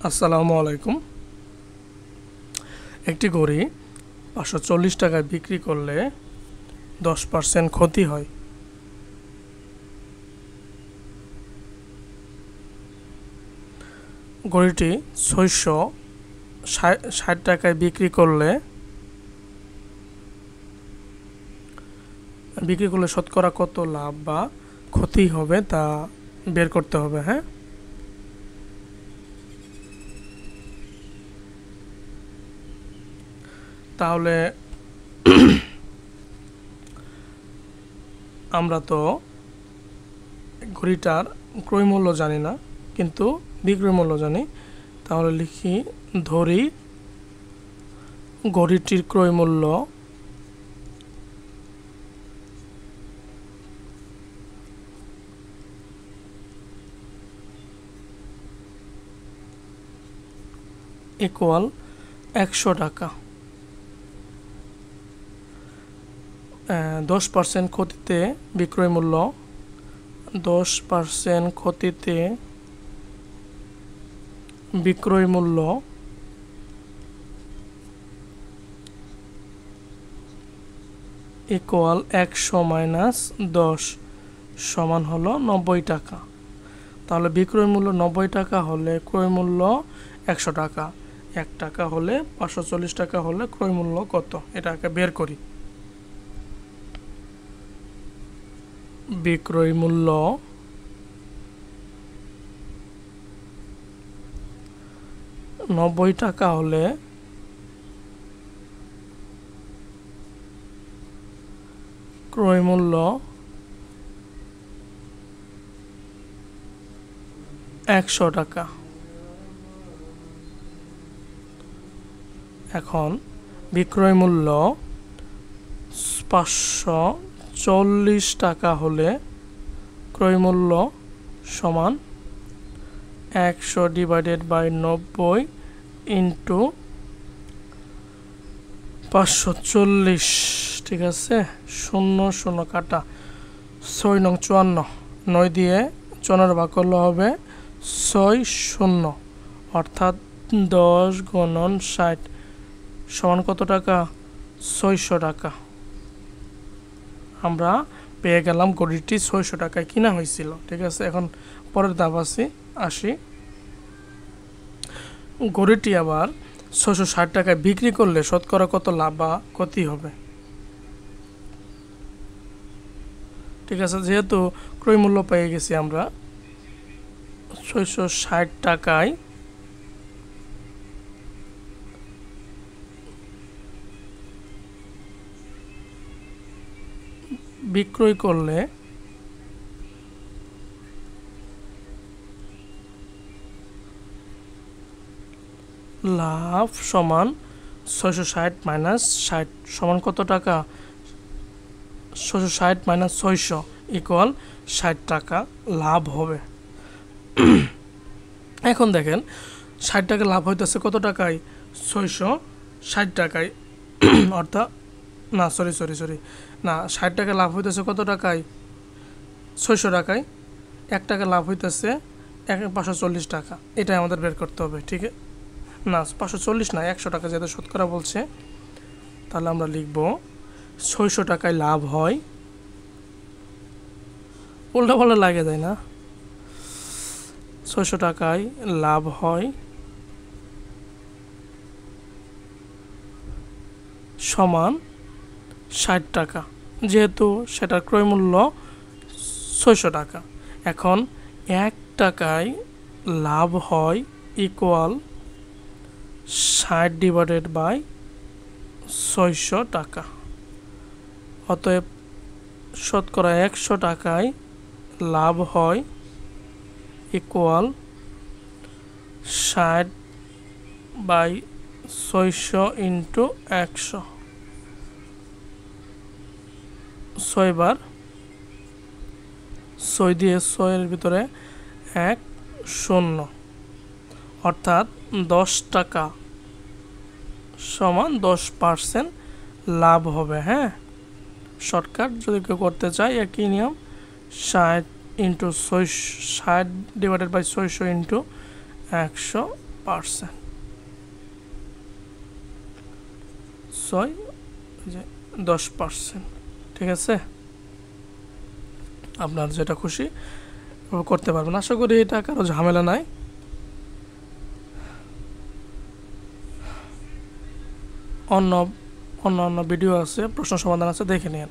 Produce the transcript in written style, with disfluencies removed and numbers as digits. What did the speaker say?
আসসালামু আলাইকুম। একটি ঘড়ি 540 টাকায় বিক্রি করলে 10% ক্ষতি হয়। ঘড়িটি 660 টাকায় বিক্রি করলে শতকরা কত লাভ বা ক্ষতি হবে তা বের করতে হবে। হ্যাঁ, তাহলে আমরা তো ঘড়িটার ক্রয় মূল্য জানি না, কিন্তু বিক্রয় মূল্য জানি। তাহলে লিখি, ধরি ঘড়িটির ক্রয় মূল্য ইকুয়াল 100 টাকা। 10% ক্ষতিতে বিক্রয় মূল্য, 10% ক্ষতিতে বিক্রয় মূল্য ইকুয়াল 100 মাইনাস 10 সমান হলো 90 টাকা। তাহলে বিক্রয় মূল্য 90 টাকা হলে ক্রয় মূল্য 100 টাকা। 1 টাকা হলে 540 টাকা হলে ক্রয় মূল্য কত, এটাকে বের করি। বিক্রয় মূল্য টাকা হলে ক্রয় মূল্য 100 টাকা। এখন বিক্রয় মূল্য 540 টাকা হলে ক্রয় মূল্য সমান 100 ডিভাইডেড বাই 90 ইন্টু 540। ঠিক আছে, 0 0 কাটা, 6 নং 54, 9 দিয়ে 54 ভাগ করলে হবে 6 0, অর্থাৎ 10 গুণন 60 সমান কত টাকা? 600 টাকা। আমরা পেয়ে গেলাম ঘড়িটি 600 টাকায় কিনা হয়েছিল। ঠিক আছে, এখন পরের ধাপ আসি। ঘড়িটি আবার 660 টাকায় বিক্রি করলে শতকরা কত লাভ বা ক্ষতি হবে? ঠিক আছে, যেহেতু ক্রয় মূল্য পেয়ে গেছি আমরা 660 টাকায় বিক্রয় করলে লাভ সমান 660 মাইনাস 60 সমান কত টাকা? 660 মাইনাস 600 ইকুয়াল 60 টাকা লাভ হবে। এখন দেখেন 60 টাকা লাভ হইতেছে কত টাকায়? 660 টাকায়, অর্থাৎ না, সরি, 60 টাকা লাভ হইতেছে কত টাকায়? 600 টাকায়। 1 টাকা লাভ হইতেছে 540 টাকা। এটাই আমাদের বের করতে হবে। ঠিক না, 540 না, 100 টাকা যেহেতু শতকরা বলছে, তাহলে আমরা লিখব 600 টাকায় লাভ হয়, উল্টা পাল্টা লাগে যায় না, 600 টাকায় লাভ হয় সমান 60 টাকা, যেহেতু সেটার ক্রয় মূল্য 600 টাকা। এখন 1 টাকায় লাভ হয় ইকুয়াল 60 ডিভাইডেড বাই 600 টাকা। অতএব শতকরা 100 টাকায় লাভ হয় ইকুয়াল 60 বাই 600 ইন্টু 100। 6 বার, 6 দিয়ে 6 এর ভিতরে 1 0, অর্থাৎ 10 টাকা সমান 10% লাভ হবে। হ্যাঁ, শর্টকাট যদি কেউ করতে চায় একই নিয়ম, 60 into 60 divided by 600 into 100 percent, 6 যে 10%। ঠিক আছে, আপনার যেটা খুশি করতে পারবেন। আশা করি এটা কারো ঝামেলা নাই। অন্য ভিডিও আছে, প্রশ্ন সমাধান আছে, দেখে নিন।